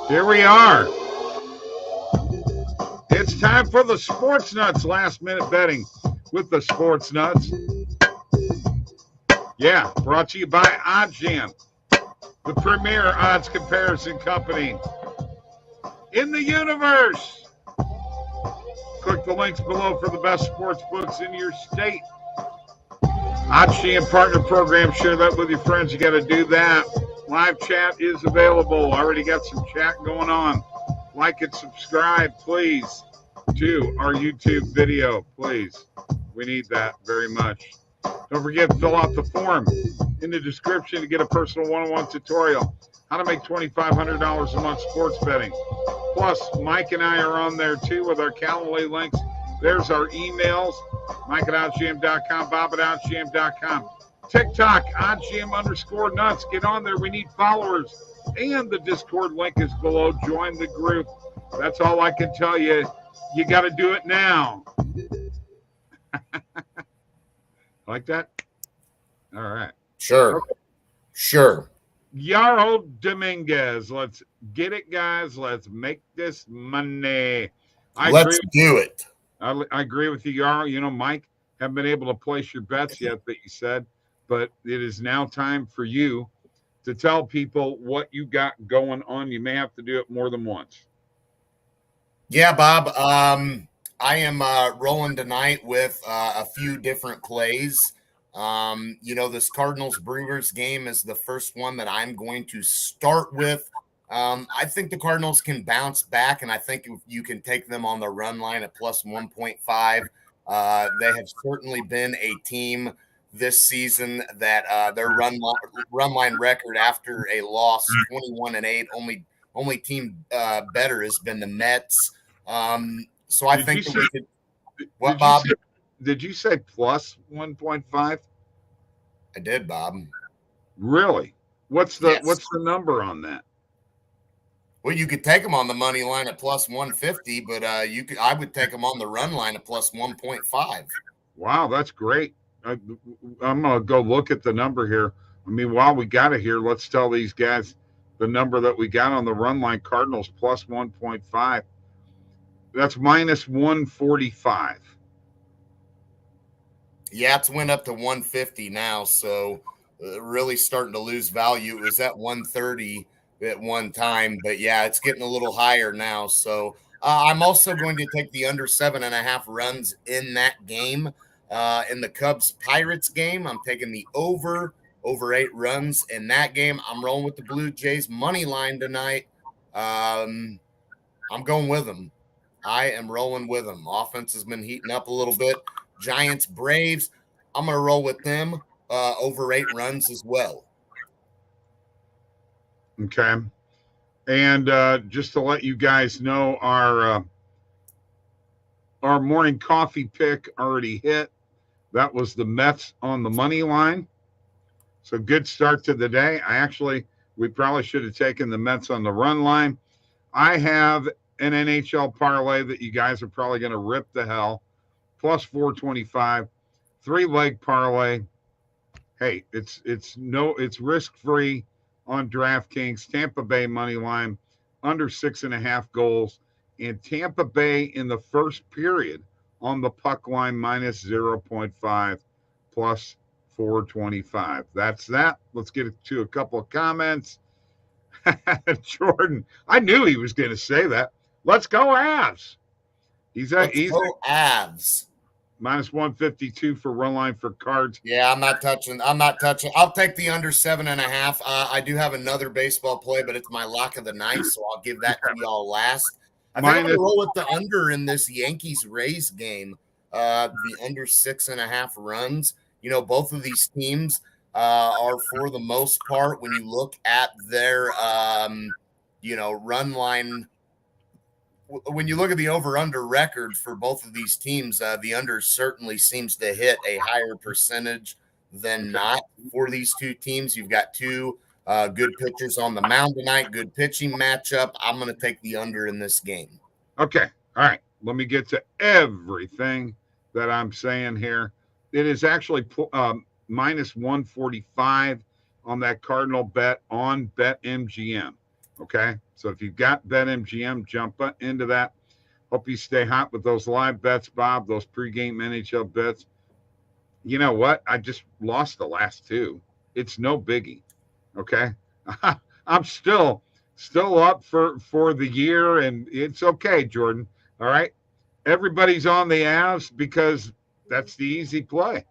Here we are. It's time for the Sports Nuts last minute betting with the Sports Nuts. Yeah, brought to you by OddsJam, the premier odds comparison company in the universe. Click the links below for the best sports books in your state. OddsJam partner program, share that with your friends. You got to do that. Live chat is available. Already got some chat going on. Like and subscribe, please, to our YouTube video, please. We need that very much. Don't forget to fill out the form in the description to get a personal one-on-one tutorial. How to make $2,500 a month sports betting. Plus, Mike and I are on there too with our Calendly links. There's our emails, Mike at OddsJam.com, Bob at OddsJam.com. TikTok, OddsJam_nuts. Get on there. We need followers. And the Discord link is below. Join the group. That's all I can tell you. You got to do it now. Like that? All right. Sure. Okay. Sure. Yarrow Dominguez. Let's get it, guys. Let's make this money. Let's do it. I agree with you, Yarrow. You know, Mike, haven't been able to place your bets yet, but you said, but it is now time for you to tell people what you got going on. You may have to do it more than once. Yeah, Bob. I am rolling tonight with a few different plays. This Cardinals Brewers game is the first one that I'm going to start with. I think the Cardinals can bounce back, and I think you can take them on the run line at plus 1.5. They have certainly been a team this season that their run line record after a loss, 21-8. Only team better has been the Nets. So I think that we could. What, Bob? Did you say plus 1.5? I did, Bob. Really? What's the number on that? Well, you could take them on the money line at plus 150, but I would take them on the run line at plus 1.5. Wow, that's great. I'm gonna go look at the number here. I mean, while we got it here, let's tell these guys the number that we got on the run line. Cardinals plus 1.5. That's minus 145. Yeah, it's went up to 150 now, so really starting to lose value. It was at 130 at one time, but yeah, it's getting a little higher now. So I'm also going to take the under 7.5 runs in that game. In the Cubs-Pirates game, I'm taking the over 8 runs in that game. I'm rolling with the Blue Jays money line tonight. I'm going with them. I am rolling with them. Offense has been heating up a little bit. Giants, Braves, I'm going to roll with them over 8 runs as well. Okay. And just to let you guys know, our morning coffee pick already hit. That was the Mets on the money line. So good start to the day. We probably should have taken the Mets on the run line. I have an NHL parlay that you guys are probably going to rip the hell. Plus 425, 3-leg parlay. Hey, it's risk-free on DraftKings. Tampa Bay money line under 6.5 goals, and Tampa Bay in the first period on the puck line minus 0.5 plus 425. That's that. Let's get to a couple of comments. Jordan, I knew he was going to say that. Let's go Avs. He's go Avs. Minus 152 for run line for Cards. Yeah, I'm not touching. I'll take the under 7.5. I do have another baseball play, but it's my lock of the night, so I'll give that to y'all last. I think I'm going to roll with the under in this Yankees-Rays game. The under 6.5 runs. You know, both of these teams are, for the most part, when you look at their, run line. When you look at the over-under record for both of these teams, the under certainly seems to hit a higher percentage than not for these two teams. You've got two good pitchers on the mound tonight, good pitching matchup. I'm going to take the under in this game. Okay. All right. Let me get to everything that I'm saying here. It is actually minus 145 on that Cardinal bet on BetMGM. Okay. So if you've got BetMGM, jump into that. Hope you stay hot with those live bets, Bob, those pregame NHL bets. You know what? I just lost the last two. It's no biggie. Okay. I'm still up for the year, and it's okay, Jordan. All right. Everybody's on the Avs because that's the easy play.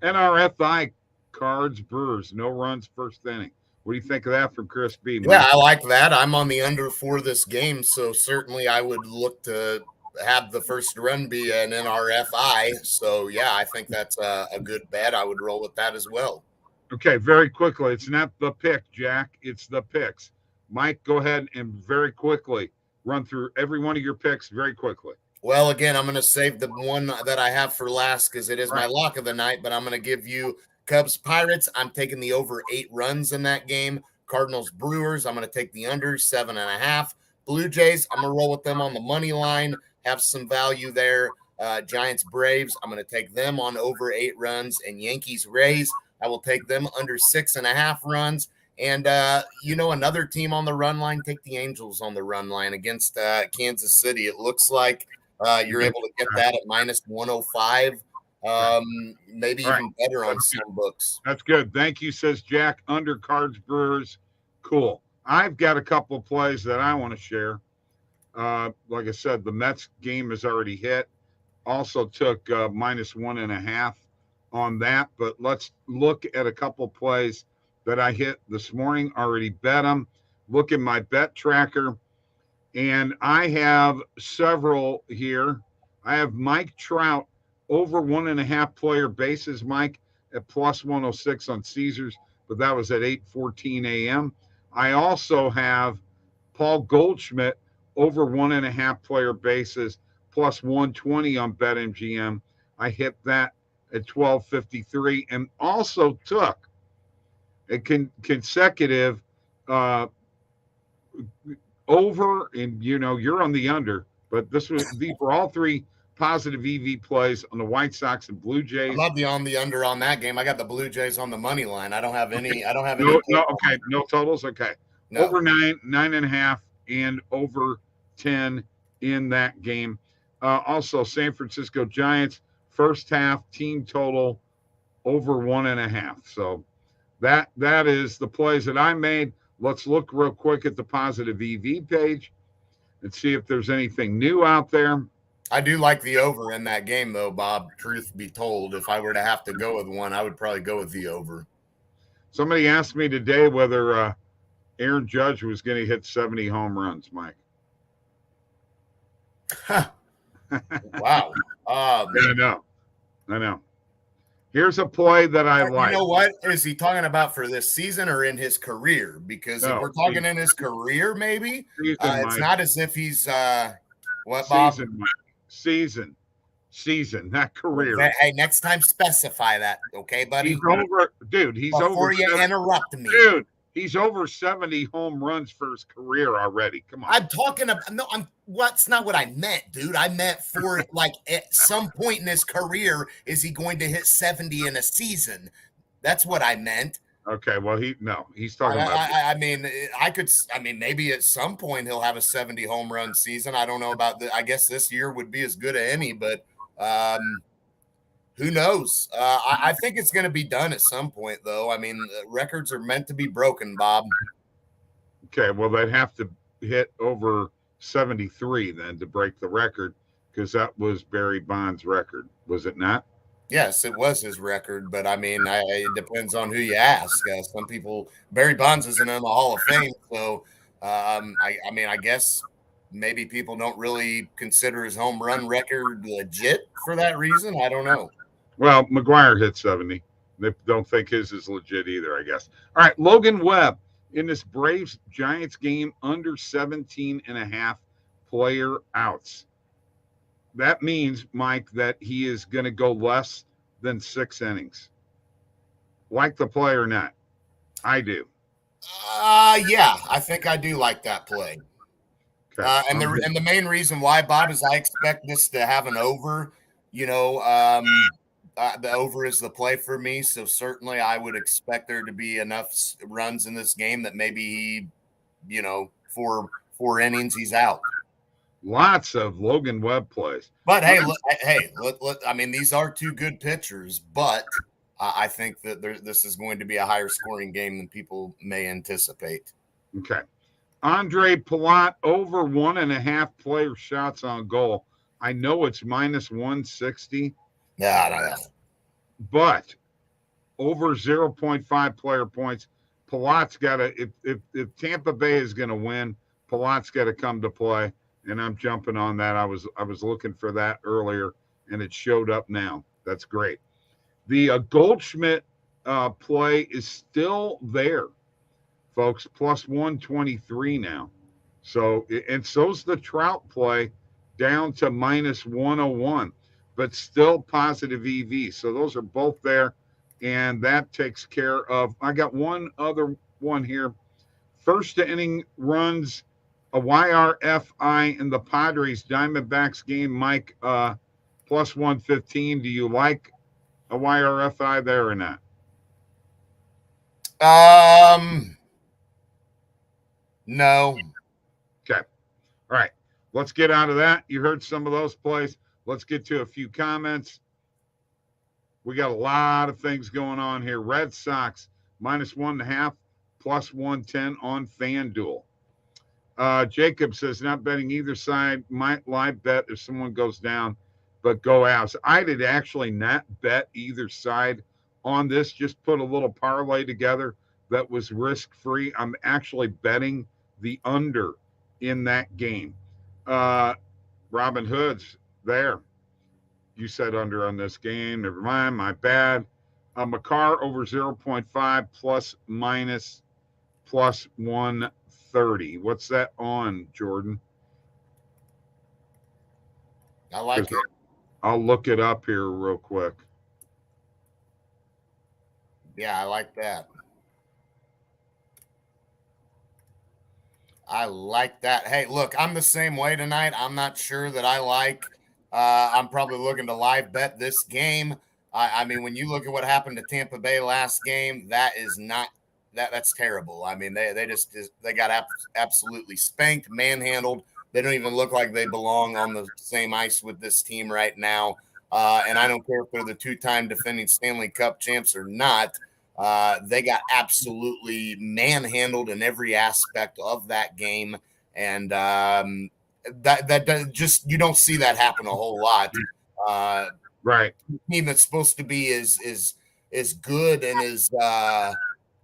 NRFI Cards Brewers, no runs first inning. What do you think of that from Chris B? Yeah, Mike? I like that. I'm on the under for this game, so certainly I would look to have the first run be an NRFI. So yeah, I think that's a good bet. I would roll with that as well. Okay, very quickly. It's not the pick, Jack. It's the picks. Mike, go ahead and very quickly run through every one of your picks very quickly. Well, again, I'm going to save the one that I have for last because it is my Right. lock of the night, but I'm going to give you Cubs Pirates. I'm taking the over 8 runs in that game. Cardinals Brewers, I'm going to take the under 7.5. Blue Jays, I'm going to roll with them on the money line, have some value there. Giants Braves, I'm going to take them on over 8 runs. And Yankees Rays, I will take them under 6.5 runs. And, another team on the run line, take the Angels on the run line against Kansas City. It looks like you're able to get that at minus 105, maybe All right. even better on some books. That's good. Thank you, says Jack. Undercards Brewers. Cool. I've got a couple of plays that I want to share. Like I said, the Mets game has already hit. Also took minus 1.5 on that. But let's look at a couple of plays that I hit this morning. Already bet them. Look in my bet tracker. And I have several here. I have Mike Trout over 1.5 player bases, Mike, at plus 106 on Caesars, but that was at 8:14 a.m. I also have Paul Goldschmidt over 1.5 player bases plus 120 on BetMGM. I hit that at 12:53 and also took a consecutive over, and you're on the under, but these were all three positive EV plays on the White Sox and Blue Jays. I love the on the under on that game. I got the Blue Jays on the money line. I don't have any. I don't have any. No, okay, no totals. Okay, No. Over 9.5, and over 10 in that game. Also, San Francisco Giants first half team total over 1.5. So that is the plays that I made. Let's look real quick at the positive EV page and see if there's anything new out there. I do like the over in that game, though, Bob. Truth be told, if I were to have to go with one, I would probably go with the over. Somebody asked me today whether Aaron Judge was going to hit 70 home runs, Mike. Wow. I know. Here's a play that I like. You know what? Is he talking about for this season or in his career? Because if we're talking in his career, maybe it's not as if he's what, Bob? Season, not career. Hey, next time specify that, okay, buddy? He's over, dude. He's before over. Before you interrupt me, dude. He's over 70 home runs for his career already. Come on. I'm talking about that's not what I meant, dude. I meant for like at some point in his career, is he going to hit 70 in a season? That's what I meant. Okay, well, he's talking about. I mean, maybe at some point he'll have a 70 home run season. I don't know about I guess this year would be as good as any, but who knows? I think it's going to be done at some point, though. I mean, records are meant to be broken, Bob. Okay, well, they'd have to hit over 73 then to break the record, because that was Barry Bonds' record, was it not? Yes, it was his record, but I mean, it depends on who you ask. Some people, Barry Bonds isn't in the Hall of Fame, so I guess maybe people don't really consider his home run record legit for that reason. I don't know. Well, McGuire hit 70. They don't think his is legit either, I guess. All right, Logan Webb in this Braves-Giants game, under 17.5 player outs. That means, Mike, that he is going to go less than 6 innings. Like the play or not? I do. Yeah, I think I do like that play. Okay. And the main reason why, Bob, is I expect this to have an over. The over is the play for me, so certainly I would expect there to be enough runs in this game that maybe he for 4 innings, he's out. Lots of Logan Webb plays. But hey, I mean, these are two good pitchers, but I think that this is going to be a higher scoring game than people may anticipate. Okay. Andre Palat over 1.5 player shots on goal. I know it's minus 160. Yeah. But over 0.5 player points. Palat's got to, if Tampa Bay is going to win, Palat's got to come to play. And I'm jumping on that. I was looking for that earlier, and it showed up now. That's great. The Goldschmidt play is still there, folks, plus 123 now. So, and so's the Trout play down to minus 101, but still positive EV. So those are both there, and that takes care of. I got one other one here. First inning runs, a YRFI in the Padres Diamondbacks game, Mike, plus 115. Do you like a YRFI there or not? No. Okay. All right. Let's get out of that. You heard some of those plays. Let's get to a few comments. We got a lot of things going on here. Red Sox minus 1.5, plus 110 on FanDuel. Jacob says, not betting either side. Might live bet if someone goes down, but go out. I did actually not bet either side on this. Just put a little parlay together that was risk-free. I'm actually betting the under in that game. Robin Hood's there. You said under on this game. Never mind. My bad. McCarr over 0.5 plus minus plus 130. What's that on, Jordan? I like it. I'll look it up here real quick. Yeah, I like that. I like that. Hey, look, I'm the same way tonight. I'm not sure that I like. I'm probably looking to live bet this game. I mean, when you look at what happened to Tampa Bay last game, that is not that's terrible. I mean, they got absolutely spanked, manhandled. They don't even look like they belong on the same ice with this team right now. And I don't care if they're the two-time defending Stanley Cup champs or not. They got absolutely manhandled in every aspect of that game, and that just you don't see that happen a whole lot. Right, a team that's supposed to be as good and as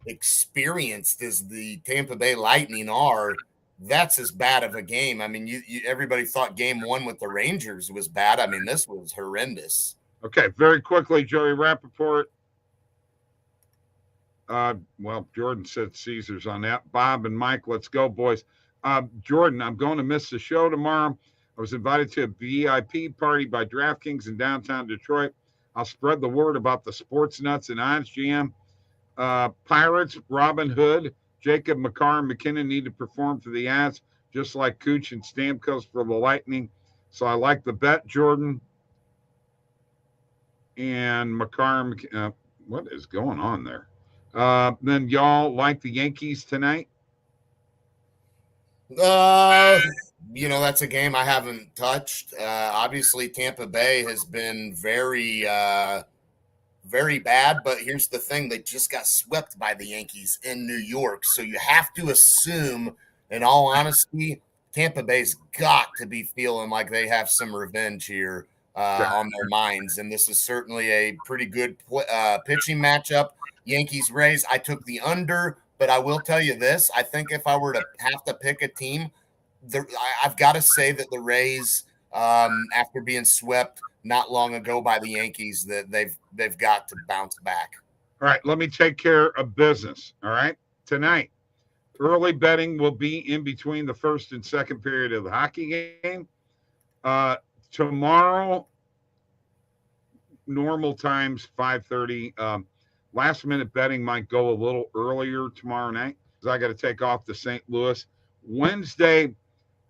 experienced as the Tampa Bay Lightning are. That's as bad of a game. I mean, everybody thought game one with the Rangers was bad. I mean, this was horrendous. Okay, very quickly, Joey Rappaport. Well, Jordan said Caesars on that. Bob and Mike, let's go, boys. Jordan, I'm going to miss the show tomorrow. I was invited to a VIP party by DraftKings in downtown Detroit. I'll spread the word about the Sports Nuts and OddsJam. Pirates, Robin Hood, Jacob, McCarr, and McKinnon need to perform for the ads, just like Cooch and Stamkos for the Lightning. So I like the bet, Jordan. And McCarr, what is going on there? Then y'all like the Yankees tonight? That's a game I haven't touched. Obviously, Tampa Bay has been very, very bad. But here's the thing. They just got swept by the Yankees in New York. So you have to assume, in all honesty, Tampa Bay's got to be feeling like they have some revenge here on their minds. And this is certainly a pretty good pitching matchup. Yankees-Rays, I took the under, but I will tell you this. I think if I were to have to pick a team, I've got to say that the Rays, after being swept not long ago by the Yankees, that they've got to bounce back. All right, let me take care of business, all right? Tonight, early betting will be in between the first and second period of the hockey game. Tomorrow, normal times, 5:30. Last-minute betting might go a little earlier tomorrow night because I got to take off to St. Louis. Wednesday,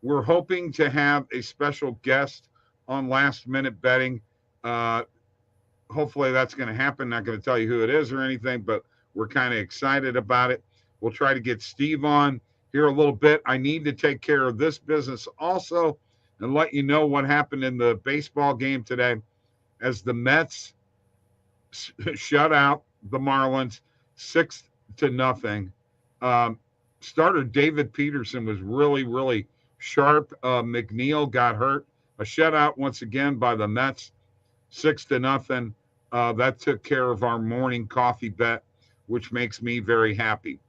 we're hoping to have a special guest on last-minute betting. Hopefully that's going to happen. Not going to tell you who it is or anything, but we're kind of excited about it. We'll try to get Steve on. here a little bit. I need to take care of this business also and let you know what happened in the baseball game today as the Mets shut out the Marlins 6-0. Starter David Peterson was really, really sharp. McNeil got hurt. A shutout once again by the Mets, 6-0. That took care of our morning coffee bet, which makes me very happy.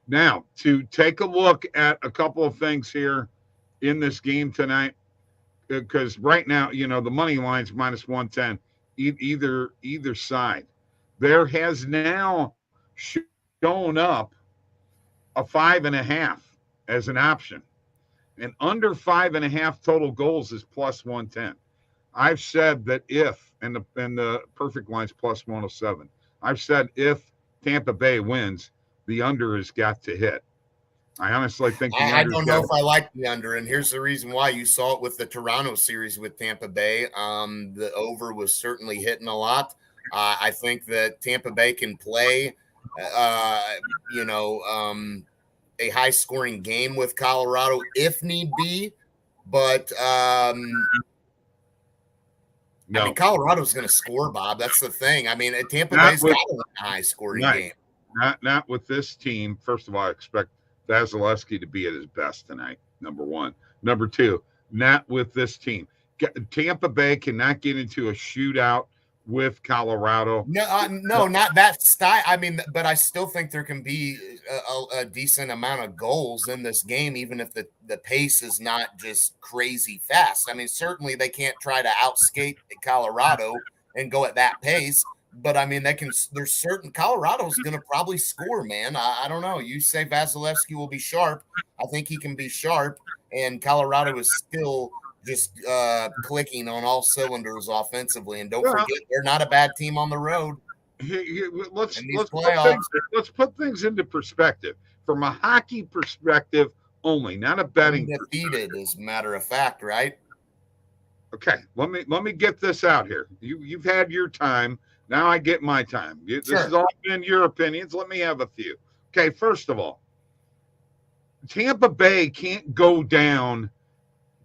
Now, to take a look at a couple of things here in this game tonight, because right now, the money line's minus 110, either side. There has now shown up a 5.5 as an option, and under 5.5 total goals is plus 110. I've said that if, and the perfect line's plus 107. I've said if Tampa Bay wins, the under has got to hit. I honestly think I don't know if I like the under, and here's the reason why. You saw it with the Toronto series with Tampa Bay. The over was certainly hitting a lot. I think that Tampa Bay can play, a high-scoring game with Colorado if need be, but no. I mean, Colorado's going to score, Bob. That's the thing. I mean, Tampa Bay's got a high-scoring game. Not with this team. First of all, I expect Vasilevsky to be at his best tonight, number one. Number two, not with this team. Tampa Bay cannot get into a shootout with Colorado. No, not that style. I mean, but I still think there can be a decent amount of goals in this game, even if the pace is not just crazy fast. I mean, certainly they can't try to outskate Colorado and go at that pace. But I mean, there's certain Colorado's going to probably score, man. I don't know. You say Vasilevsky will be sharp. I think he can be sharp. And Colorado is still just clicking on all cylinders offensively. And don't forget, they're not a bad team on the road. Let's put things into perspective. From a hockey perspective only, not a betting. Undefeated, as a matter of fact, right? Okay, let me get this out here. You've had your time. Now I get my time. This has all been your opinions. Let me have a few. Okay, first of all, Tampa Bay can't go down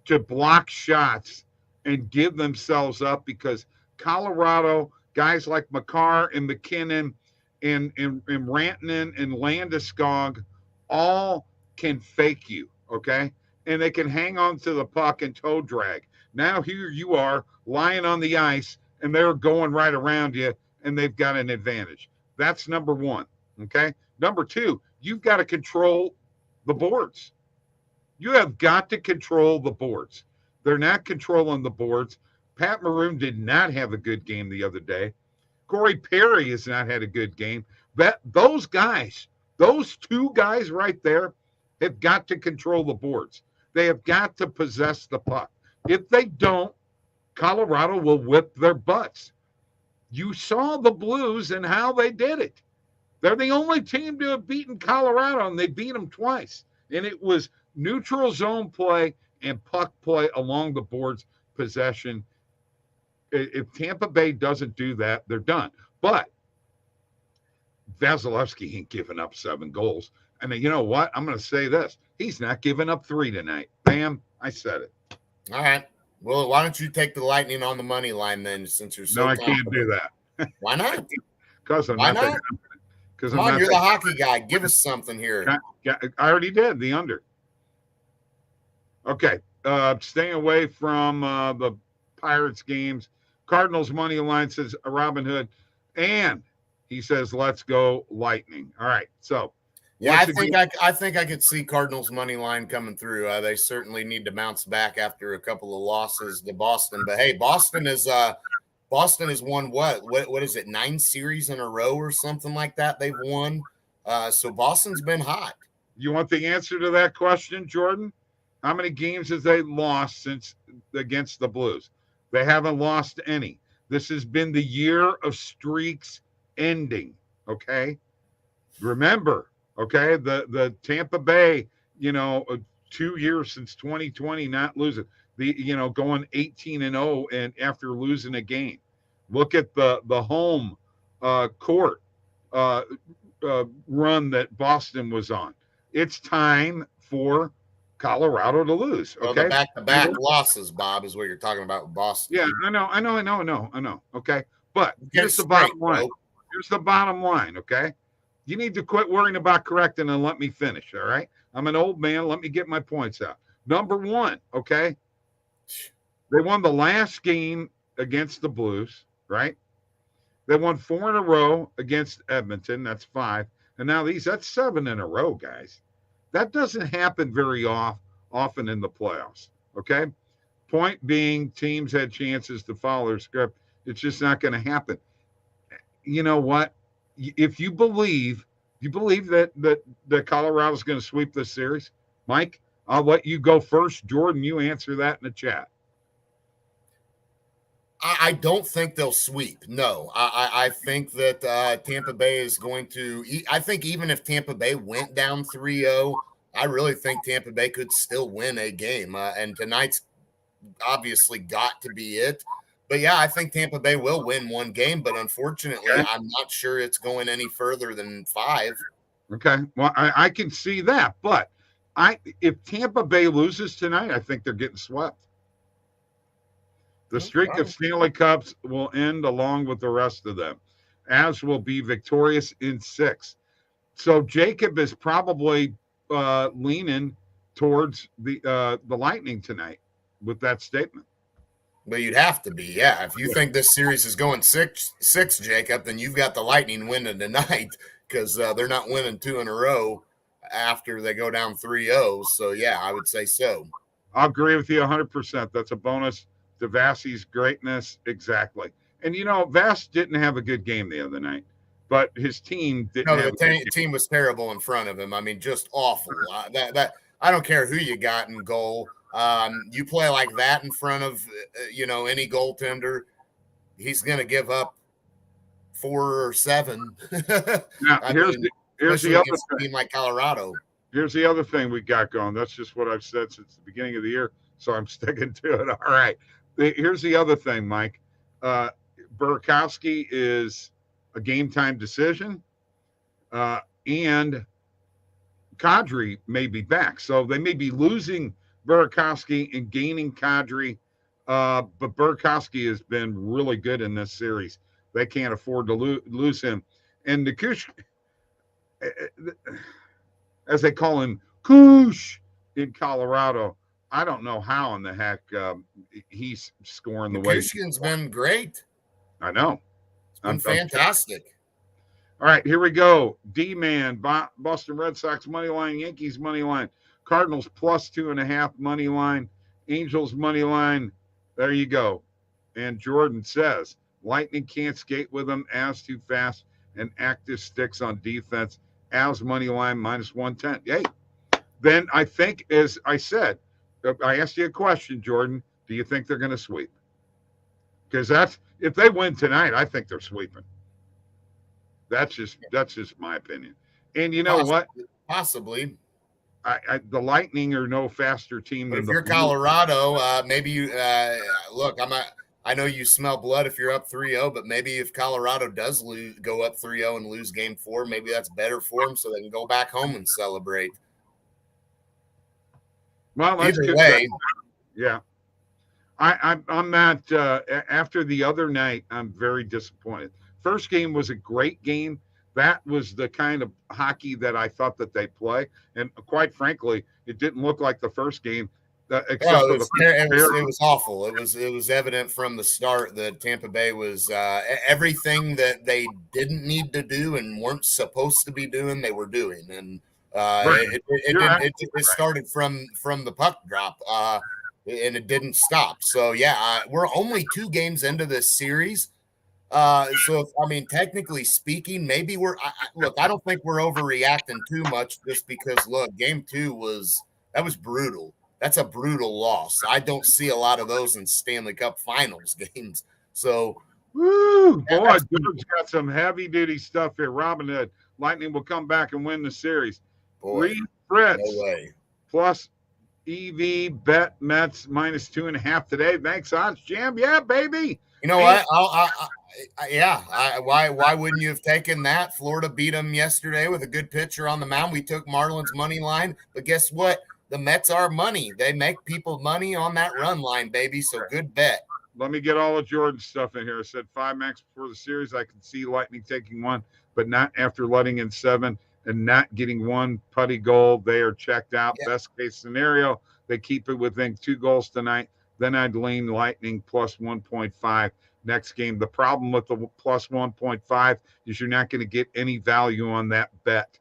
to block shots and give themselves up because Colorado, guys like Makar and McKinnon and Rantanen and Landeskog all can fake you, okay? And they can hang on to the puck and toe drag. Now here you are lying on the ice, and they're going right around you, and they've got an advantage. That's number one, okay? Number two, you've got to control the boards. You have got to control the boards. They're not controlling the boards. Pat Maroon did not have a good game the other day. Corey Perry has not had a good game. Those guys, those two guys right there, have got to control the boards. They have got to possess the puck. If they don't, Colorado will whip their butts. You saw the Blues and how they did it. They're the only team to have beaten Colorado, and they beat them twice. And it was neutral zone play and puck play along the boards, possession. If Tampa Bay doesn't do that, they're done. But Vasilevsky ain't giving up 7 goals. I mean, you know what? I'm going to say this. He's not giving up 3 tonight. Bam, I said it. All right. Well, why don't you take the Lightning on the money line then, since you're so No, I can't do that. Why not? Because I'm why not. Not? Come on, you're the hockey guy. Give us something here. I already did, the under. Okay. Staying away from the Pirates games. Cardinals money line says Robin Hood. And he says, let's go Lightning. All right. So. Yeah, I think I could see Cardinals money line coming through. They certainly need to bounce back after a couple of losses to Boston. But hey, Boston has won what is it, 9 series in a row or something like that they've won. So Boston's been hot. You want the answer to that question, Jordan? How many games have they lost since against the Blues? They haven't lost any. This has been the year of streaks ending. Okay, remember. Okay, the Tampa Bay, 2 years since 2020 not losing, going 18-0 and after losing a game. Look at the home court run that Boston was on. it's time for Colorado to lose. Okay, so the back-to-back losses, Bob, is what you're talking about with Boston. Yeah, I know. Okay, but here's the bottom line. Here's the bottom line. Okay, you need to quit worrying about correcting and let me finish. All right, I'm an old man. Let me get my points out. Number one, okay, they won the last game against the Blues, right? They won 4 in a row against Edmonton. That's 5. And now that's 7 in a row, guys. That doesn't happen very often in the playoffs, okay? Point being, teams had chances to follow their script. It's just not going to happen. You know what? If you believe that Colorado's going to sweep this series, Mike, I'll let you go first. Jordan, you answer that in the chat. I don't think they'll sweep. No, I think that Tampa Bay is going to. I think even if Tampa Bay went down 3-0, I really think Tampa Bay could still win a game. And tonight's obviously got to be it. But yeah, I think Tampa Bay will win one game. But unfortunately, I'm not sure it's going any further than 5. Okay, well, I can see that. But if Tampa Bay loses tonight, I think they're getting swept. The streak of Stanley Cups will end along with the rest of them, as will be victorious in 6. So Jacob is probably leaning towards the Lightning tonight with that statement. But you'd have to be, yeah. If you think this series is going 6, Jacob, then you've got the Lightning winning tonight because they're not winning 2 in a row after they go down 3-0. So, yeah, I would say so. I'll agree with you 100%. That's a bonus to Vasi's greatness. Exactly. And, Vas didn't have a good game the other night, but his team didn't have the team was terrible in front of him. I mean, just awful. That I don't care who you got in goal. You play like that in front of, any goaltender, he's going to give up 4 or 7. Now, here's the other team like Colorado. Here's the other thing we got going. That's just what I've said since the beginning of the year, so I'm sticking to it. All right. Here's the other thing, Mike. Burakovsky is a game-time decision, and Kadri may be back. So they may be losing Burakovsky and gaining Kadri, but Burakovsky has been really good in this series. They can't afford to lose him. And Nutz, as they call him, Koosh in Colorado, I don't know how in the heck he's scoring the way. Kushkin's been great. I know. It's been fantastic. All right, here we go. D-Man, Boston Red Sox money line, Yankees money line, Cardinals plus 2.5 money line, Angels money line. There you go. And Jordan says, Lightning can't skate with them as too fast and active sticks on defense. As money line minus 110. Hey, then I think, as I said, I asked you a question, Jordan. Do you think they're going to sweep? Because if they win tonight, I think they're sweeping. That's just my opinion. And you know what? Possibly. The Lightning are no faster team than if you're Colorado. Maybe you look. I know you smell blood if you're up 3-0, but maybe if Colorado does go up 3-0 and lose game 4, maybe that's better for them so they can go back home and celebrate. Well, either way, yeah. I'm not. After the other night, I'm very disappointed. First game was a great game. That was the kind of hockey that I thought that they play, and quite frankly, it didn't look like the first game. It was awful. It was evident from the start that Tampa Bay was everything that they didn't need to do and weren't supposed to be doing. They were doing, and it started from the puck drop, and it didn't stop. So yeah, we're only 2 games into this series. Technically speaking, maybe I don't think we're overreacting too much just because game 2 was brutal. That's a brutal loss. I don't see a lot of those in Stanley Cup Finals games. So, boy, George's got some heavy duty stuff here. Robin Hood, Lightning will come back and win the series. Reed Fritz plus EV bet Mets minus 2.5 today. Thanks, OddsJam. Yeah, baby. You know what? Why wouldn't you have taken that? Florida beat them yesterday with a good pitcher on the mound. We took Marlins money line, but guess what? The Mets are money. They make people money on that run line, baby. So good bet. Let me get all of Jordan's stuff in here. I said 5 max before the series. I could see Lightning taking 1, but not after letting in 7 and not getting 1 putty goal. They are checked out. Yep. Best case scenario, they keep it within 2 goals tonight. Then I'd lean Lightning plus 1.5 next game. The problem with the plus 1.5 is you're not going to get any value on that bet.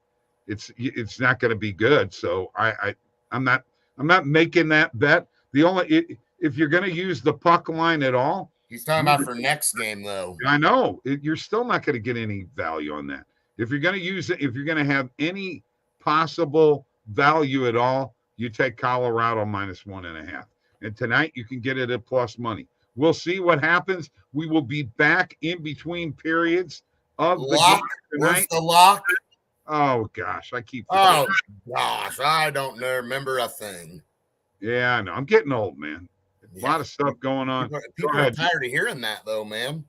It's not going to be good. So I'm not making that bet. If you're going to use the puck line at all, he's talking about for next game though. I know you're still not going to get any value on that. If you're going to use it, if you're going to have any possible value at all, you take Colorado minus 1.5. And tonight you can get it at plus money. We'll see what happens. We will be back in between periods of the lock. Game tonight. Where's the lock? Oh gosh, I keep. Oh gosh, I don't remember a thing. Yeah, I know. I'm getting old, man. A lot of stuff going on. People are tired of hearing that, though, man.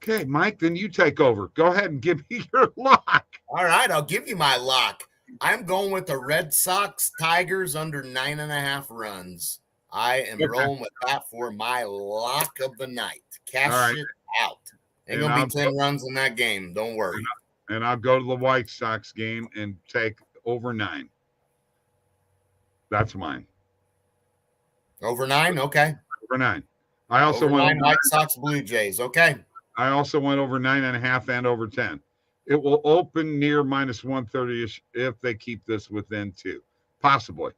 Okay, Mike, then you take over. Go ahead and give me your lock. All right, I'll give you my lock. I'm going with the Red Sox Tigers under 9.5 runs. I am rolling with that for my lock of the night. Cash it out. Ain't going to be 10 runs in that game. Don't worry. And I'll go to the White Sox game and take over 9. That's mine. Over 9? Okay. Over 9. I also went over 9 White Sox Blue Jays. Okay. I also went over 9.5 and over 10. It will open near minus 130-ish if they keep this within 2. Possibly.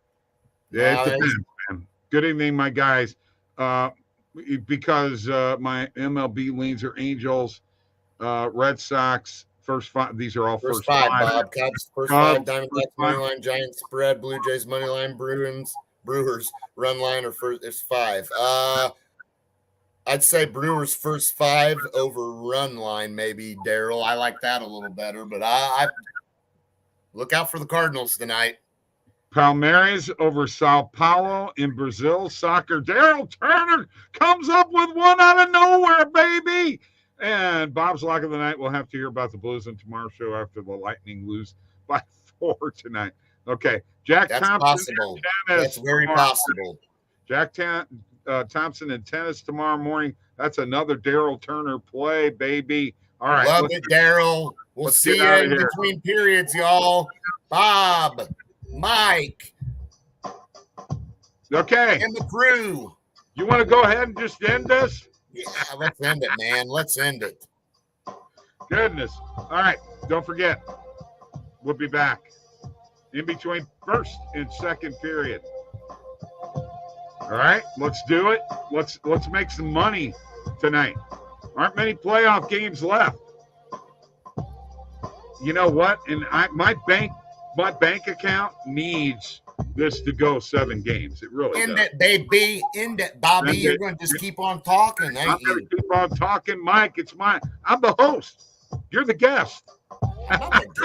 Yeah, it depends, man. Good evening, my guys. Because my MLB leans are Angels, Red Sox, first 5. These are all first 5. Bob. Cubs, first 5. Diamondbacks, money line. Giants, spread. Blue Jays, money line. Brewers, run line, or first. It's 5. I'd say Brewers first 5 over run line, maybe, Daryl. I like that a little better, but I look out for the Cardinals tonight. Palmeiras over Sao Paulo in Brazil. Soccer. Daryl Turner comes up with one out of nowhere, baby. And Bob's lock of the night. We'll have to hear about the Blues in tomorrow's show after the Lightning lose by 4 tonight. Okay. That's Thompson. Possible. That's very possible. Thompson and tennis tomorrow morning. That's another Daryl Turner play, baby. All right. Love it, Daryl. We'll see you in between periods, y'all. Bob, Mike. Okay. And the crew. You want to go ahead and just end this? Yeah, let's end it, man. Let's end it. Goodness. All right. Don't forget, we'll be back in between first and second period. All right, let's do it. Let's make some money tonight. Aren't many playoff games left. You know what? And my bank account needs this to go 7 games. It really End does. it, baby. End it, Bobby. You're going to just keep on talking, ain't I'm you? going to keep on talking, Mike. It's mine. I'm the host. You're the guest.